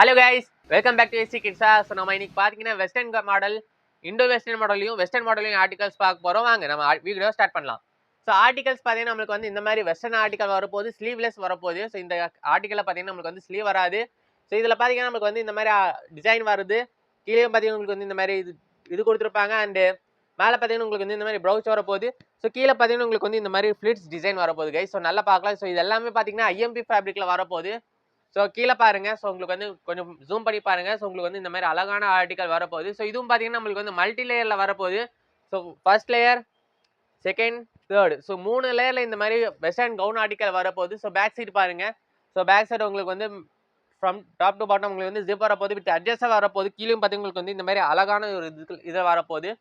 Hello guys, welcome back to AC கிட்ஸா. So நம்ம இன்னைக்கு பார்த்தீங்கன்னா வெஸ்டர்ன் மாடல், இண்டோ வெஸ்டர்ன் மாடலையும் வெஸ்டர்ன் மாடலையும் ஆர்டிகல்ஸ் பார்க்க போகிறோம். வாங்க நம்ம வீடியோ ஸ்டார்ட் பண்ணலாம். ஸோ ஆர்டிகல்ஸ் பார்த்தீங்கன்னா நம்மளுக்கு வந்து இந்த மாதிரி வெஸ்டர்ன் ஆர்டிகல் வரப்போது, ஸ்லீவ்லெஸ் வரப்போகுது. ஸோ இந்த ஆர்டிக்கலில் பார்த்தீங்கன்னா நம்மளுக்கு வந்து ஸ்லீவ் வராது. ஸோ இதில் பார்த்தீங்கன்னா நம்மளுக்கு வந்து இந்த மாதிரி டிசைன் வருது. கீழே பார்த்தீங்கன்னா உங்களுக்கு வந்து இந்த மாதிரி இது கொடுத்துருப்பாங்க. அண்டு மேலே பார்த்தீங்கன்னா உங்களுக்கு வந்து இந்த மாதிரி ப்ரௌச் வரப்போகுது. ஸோ கீழே பார்த்தீங்கன்னா உங்களுக்கு வந்து இந்த மாதிரி ஃப்ளிட்ஸ் டிசைன் வரப்போகுது கைஸ். ஸோ நல்லா பார்க்கலாம். ஸோ இது எல்லாமே பார்த்தீங்கன்னா ஐஎம்பி ஃபேப்ரிக்கில் வரப்போகுது. ஸோ கீழே பாருங்க. ஸோ உங்களுக்கு வந்து கொஞ்சம் ஜூம் பண்ணி பாருங்க. ஸோ உங்களுக்கு வந்து இந்த மாதிரி அழகான ஆர்டிகல் வரப்போகுது. ஸோ இதுவும் பார்த்தீங்கன்னா நம்மளுக்கு வந்து மல்டி லேயரில் வரப்போகுது. So first layer, second, third, so 3 லேயரில் இந்த மாதிரி வெஸ்டர்ன் கவுன் ஆர்டிகல் வரப்போகுது. ஸோ பேக் சைடு பாருங்க. ஸோ பேக் சைடு உங்களுக்கு வந்து ஃப்ரம் டாப் டு பாட்டம் உங்களுக்கு வந்து ஜிப் வரப்போகுது, வித் அட்ஜஸ்டாக வரப்போகுது. கீழே பார்த்தீங்கன்னா உங்களுக்கு வந்து இந்த மாதிரி அழகான ஒரு இது வரப்போகுது.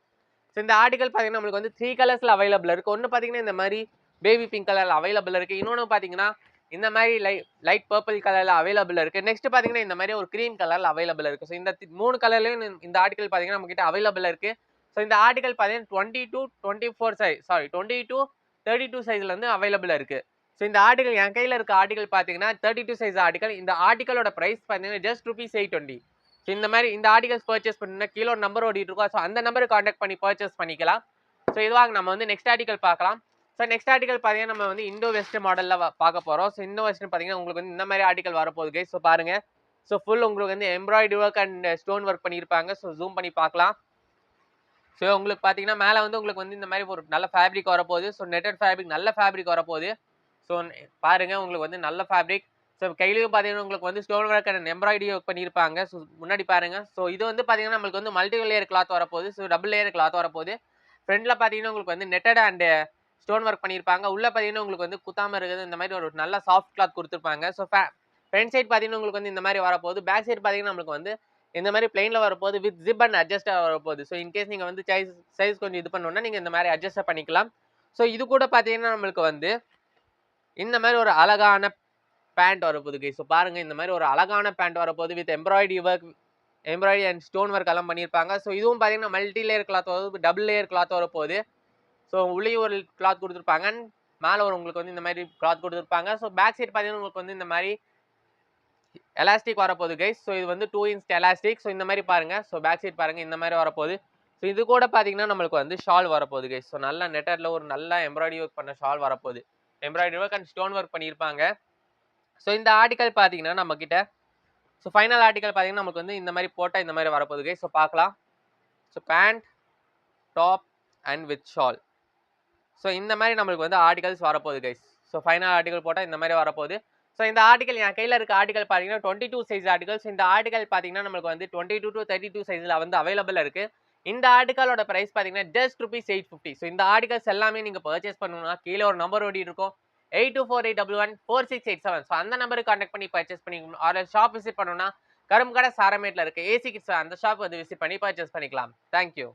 ஸோ இந்த ஆர்டிகல் பார்த்தீங்கன்னா நம்மளுக்கு வந்து 3 கலர்ஸில் அவைலபிள் இருக்குது. ஒன்று பார்த்தீங்கன்னா இந்த மாதிரி பேபி பிங்க் கலரில் அவைலபிள் இருக்குது. இன்னொன்று பார்த்தீங்கன்னா இந்த மாதிரி லைட் பர்பிள் கலரில் அவைலபிள் இருக்குது. நெக்ஸ்ட் பார்த்தீங்கன்னா இந்த மாதிரி ஒரு க்ரீம் கலரில் அவைலபிள் இருக்குது. ஸோ இந்த 3 கலர்லையும் இந்த ஆர்டிகல் பார்த்தீங்கன்னா நம்மகிட்ட அவைலபிள் இருக்குது. ஸோ இந்த ஆர்டிகல் பார்த்தீங்கன்னா 22-24 சைஸ், 22-32 சைஸில் வந்து அவைலபிள் இருக்குது. ஸோ இந்த ஆர்டிகல் என் கையில் இருக்க ஆர்டிகல் பார்த்தீங்கன்னா 32 சைஸ் ஆர்டிகல். இந்த ஆர்டிகலோட ப்ரைஸ் பார்த்தீங்கன்னா ஜஸ்ட் ₹820. ஸோ இந்த மாதிரி இந்த ஆர்டிகல்ஸ் பர்ச்சேஸ் பண்ணீங்கன்னா கீழே ஒரு நம்பர் ஓடிட்டு இருக்கோம். ஸோ அந்த நம்பருக்கு கான்டாக்ட் பண்ணி பர்ச்சேஸ் பண்ணிக்கலாம். ஸோ இதுவாக நம்ம வந்து நெக்ஸ்ட் ஆர்டிகல் பார்க்கலாம். ஸோ நெக்ஸ்ட் ஆர்டிகல் பார்த்தீங்கன்னா நம்ம வந்து இண்டோ வெஸ்ட் மாடலில் பார்க்க போகிறோம். ஸோ இண்டோ வெஸ்ட் பார்த்தீங்கன்னா உங்களுக்கு வந்து இந்த மாதிரி ஆர்டிகல் வரப்போகுது கைஸ். ஸோ பாருங்க. ஸோ ஃபுல் உங்களுக்கு வந்து embroidery work and stone work பண்ணியிருப்பாங்க. ஸோ ஜூம் பண்ணி பார்க்கலாம். ஸோ உங்களுக்கு பார்த்தீங்கன்னா மேலே வந்து உங்களுக்கு வந்து இந்த மாதிரி ஒரு நல்ல ஃபேப்ரிக் வரப்போகுது. ஸோ நெட்டட் ஃபேப்ரிக், நல்ல ஃபேப்ரிக் வரப்போகுது. ஸோ பாருங்க உங்களுக்கு வந்து நல்ல ஃபேப்ரிக். ஸோ கையிலையும் பார்த்தீங்கன்னா உங்களுக்கு வந்து stone work and embroidery work பண்ணியிருப்பாங்க. ஸோ முன்னாடி பாருங்க. ஸோ இது வந்து பார்த்தீங்கன்னா நம்மளுக்கு வந்து மல்டி லேயர் கிளாத் வரப்போகுது. ஸோ டபுள் லேயர் கிளாத் வரப்போகுது. ஃப்ரண்ட்ல பார்த்தீங்கன்னா உங்களுக்கு வந்து நெட்டட் அண்ட் ஸ்டோன் ஒர்க் பண்ணியிருப்பாங்க. உள்ள பார்த்தீங்கன்னா உங்களுக்கு வந்து குத்தாம இருக்குது. இந்த மாதிரி ஒரு நல்ல சாஃப்ட் கிளாத் கொடுத்துருப்பாங்க. ஸோ ஃப்ரண்ட் சைட் பார்த்தீங்கன்னா உங்களுக்கு வந்து இந்த மாதிரி வரப்போகுது. பேக் சைடு பார்த்தீங்கன்னா நம்மளுக்கு வந்து இந்த மாதிரி பிளைன்ல வரப்போகுது, வித் ஜிப் அண்ட் அட்ஜஸ்ட் வரப்போகுது. ஸோ இன்கேஸ் நீங்கள் வந்து சைஸ் கொஞ்சம் இது பண்ணணும்னா நீங்கள் இந்த மாதிரி அட்ஜஸ்ட் பண்ணிக்கலாம். ஸோ இது கூட பார்த்தீங்கன்னா நம்மளுக்கு வந்து இந்த மாதிரி ஒரு அழகான பேண்ட் வரப்போகுது கைஸ். ஸோ பாருங்க, இந்த மாதிரி ஒரு அழகான பேண்ட் வரப்போகுது, with embroidery and stone work எல்லாம் பண்ணியிருப்பாங்க. ஸோ இதுவும் பார்த்தீங்கன்னா மல்டி லேயர் கிளாத் வருது, டபுள் லேயர் கிளாத் வரப்போகுது. ஸோ உள்ளேயும் ஒரு கிளாத் கொடுத்துருப்பாங்க, மேலே ஒரு உங்களுக்கு வந்து இந்த மாதிரி கிளாத் கொடுத்துருப்பாங்க. ஸோ பேக் சைடு பார்த்தீங்கன்னா உங்களுக்கு வந்து இந்த மாதிரி எலாஸ்டிக் வரப்போகுது கைஸ். ஸோ இது வந்து 2 இன்ச் எலாஸ்டிக். ஸோ இந்த மாதிரி பாருங்க. ஸோ பேக் சைட் பாருங்க, இந்த மாதிரி வரப்போகுது. ஸோ இது கூட பார்த்தீங்கன்னா நம்மளுக்கு வந்து ஷால் வரப்போகுது கைஸ். ஸோ நல்ல நெட்டரில் ஒரு நல்ல எம்ப்ராய்டரி ஒர்க் பண்ண ஷால் வரப்போகுது. Embroidery work and stone work பண்ணியிருப்பாங்க. ஸோ இந்த ஆர்டிகல் பார்த்தீங்கன்னா நம்மக்கிட்ட ஸோ ஃபைனல் ஆர்டிகல் பார்த்தீங்கன்னா நமக்கு வந்து இந்த மாதிரி போட்டால் இந்த மாதிரி வரப்போகுது கைஸ். ஸோ பார்க்கலாம். So pant, top and with shawl. So இந்த மாதிரி நம்மளுக்கு வந்து ஆர்டிகல்ஸ் வரப்போகுது கைஸ். ஸோ ஃபைனல் ஆர்டிகல் போட்டால் இந்த மாதிரி வரப்போகுது. ஸோ இந்த ஆர்டிகல் என் கையில் இருக்க ஆர்டிகல் பார்த்தீங்கன்னா 22 சைஸ் ஆர்டிகல்ஸ். இந்த ஆர்டிகல் பார்த்தீங்கன்னா நம்மளுக்கு வந்து 22-32 சைஸில் வந்து அவைலபிள் இருக்குது. இந்த ஆர்டிகலோட ப்ரைஸ் பார்த்தீங்கன்னா ஜஸ்ட் ₹850. ஸோ இந்த ஆர்டிகல்ஸ் எல்லாமே நீங்கள் பர்ச்சேஸ் பண்ணணும்னா கீழே ஒரு நம்பர் ஓடி இருக்கும், 8248114687. ஸோ அந்த நம்பருக்கு கான்டாக்ட் பண்ணி பர்ச்சேஸ் பண்ணிக்கணும். ஆர் ஷாப் விசிட் பண்ணணும்னா கரும்பு கடை சாரமேட்டில் இருக்குது ஏசி கிட்ஸ், அந்த ஷாப் வந்து விசிட் பண்ணி பர்ச்சேஸ் பண்ணிக்கலாம். தேங்க்யூ.